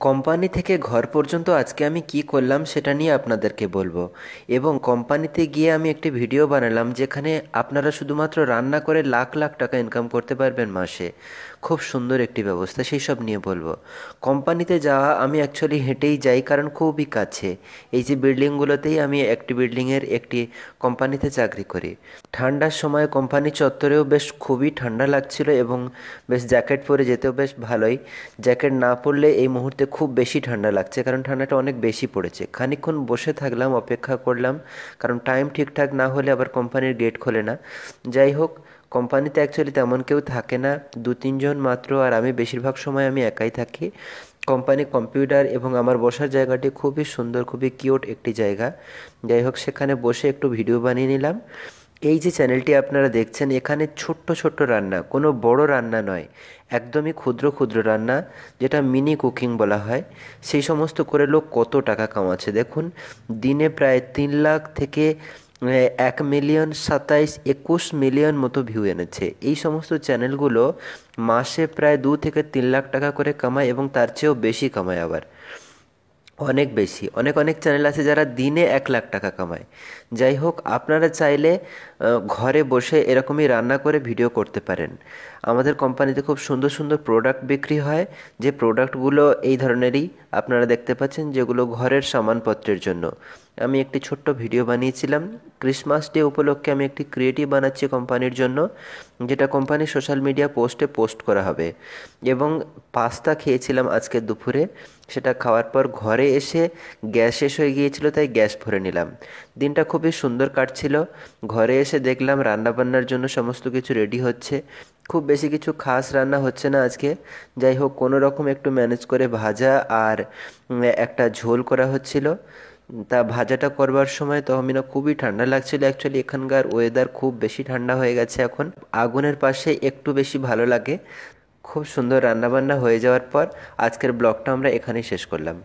Company থেকে ঘর পর্যন্ত আজকে আমি কি করলাম সেটা নিয়ে আপনাদেরকে বলবো। এবং কোম্পানিতে গিয়ে আমি একটি ভিডিও বানালাম যেখানে আপনারা শুধুমাত্র রান্না করে লাখ লাখ টাকা ইনকাম করতে পারবেন মাসে। খুব সুন্দর একটি ব্যবস্থা, সেই সব নিয়ে বলবো। কোম্পানিতে যাওয়া আমি অ্যাকচুয়ালি হেঁটেই যাই, কারণ খুবই কাছে। এই যে বিল্ডিংগুলোতেই আমি একটি বিল্ডিংয়ের একটি কোম্পানিতে চাকরি করি। ঠান্ডার সময় কোম্পানি চত্বরেও বেশ খুবই ঠান্ডা লাগছিল এবং বেশ জ্যাকেট পরে যেতেও বেশ ভালোই। জ্যাকেট না পরলে এই মুহূর্তে খুব বেশি ঠান্ডা লাগছে, কারণ ঠান্ডাটা অনেক বেশি পড়েছে। খানিকক্ষণ বসে থাকলাম, অপেক্ষা করলাম, কারণ টাইম ঠিকঠাক না হলে আবার কোম্পানির গেট খোলে না। যাই হোক, কোম্পানিতে অ্যাকচুয়ালি তেমন কেউ থাকে না, দু তিনজন মাত্র, আর আমি বেশিরভাগ সময় আমি একাই থাকি। কোম্পানি কম্পিউটার এবং আমার বসার জায়গাটি খুবই সুন্দর, খুবই কিউট একটি জায়গা। যাই হোক, সেখানে বসে একটু ভিডিও বানিয়ে নিলাম। এই যে চ্যানেলটি আপনারা দেখছেন, এখানে ছোট্ট ছোট্ট রান্না, কোনো বড় রান্না নয়, একদমই ক্ষুদ্র ক্ষুদ্র রান্না, যেটা মিনি কুকিং বলা হয়, সেই সমস্ত করে লোক কত টাকা কামাচ্ছে দেখুন। দিনে প্রায় 3 লাখ থেকে 1 মিলিয়ন 27-21 মিলিয়ন মতো ভিউ এনেছে। এই সমস্ত চ্যানেলগুলো মাসে প্রায় 2 থেকে 3 লাখ টাকা করে কামায়, এবং তার চেয়েও বেশি কামায় আবার, অনেক বেশি। অনেক অনেক চ্যানেল আছে যারা দিনে 1 লাখ টাকা কামায়। যাই হোক, আপনারা চাইলে ঘরে বসে এরকমই রান্না করে ভিডিও করতে পারেন। আমাদের কোম্পানিতে খুব সুন্দর সুন্দর প্রোডাক্ট বিক্রি হয়, যে প্রোডাক্টগুলো এই ধরনেরই আপনারা দেখতে পাচ্ছেন, যেগুলো ঘরের সামানপত্রের জন্য। আমি একটি ছোট্ট ভিডিও বানিয়েছিলাম ক্রিসমাস ডে উপলক্ষে। আমি একটি ক্রিয়েটিভ বানাচ্ছি কোম্পানির জন্য, যেটা কোম্পানির সোশ্যাল মিডিয়া পোস্টে পোস্ট করা হবে। এবং পাস্তা খেয়েছিলাম আজকে দুপুরে। সেটা খাওয়ার পর ঘরে এসে গ্যাস শেষ হয়ে গিয়েছিল, তাই গ্যাস ভরে নিলাম। দিনটা খুবই সুন্দর কাটছিল। ঘরে এসে দেখলাম রান্নাবান্নার জন্য সমস্ত কিছু রেডি হচ্ছে। খুব বেশি কিছু খাস রান্না হচ্ছে না আজকে। যাই হোক, কোনো রকম একটু ম্যানেজ করে ভাজা আর একটা ঝোল করা হচ্ছিল। তা ভাজাটা করবার সময় তহমিনা খুবই ঠান্ডা লাগছিল। অ্যাকচুয়ালি এখানকার ওয়েদার খুব বেশি ঠান্ডা হয়ে গেছে এখন। আগুনের পাশে একটু বেশি ভালো লাগে। খুব সুন্দর রান্নাবান্না হয়ে যাওয়ার পর আজকের ব্লগটা আমরা এখানেই শেষ করলাম।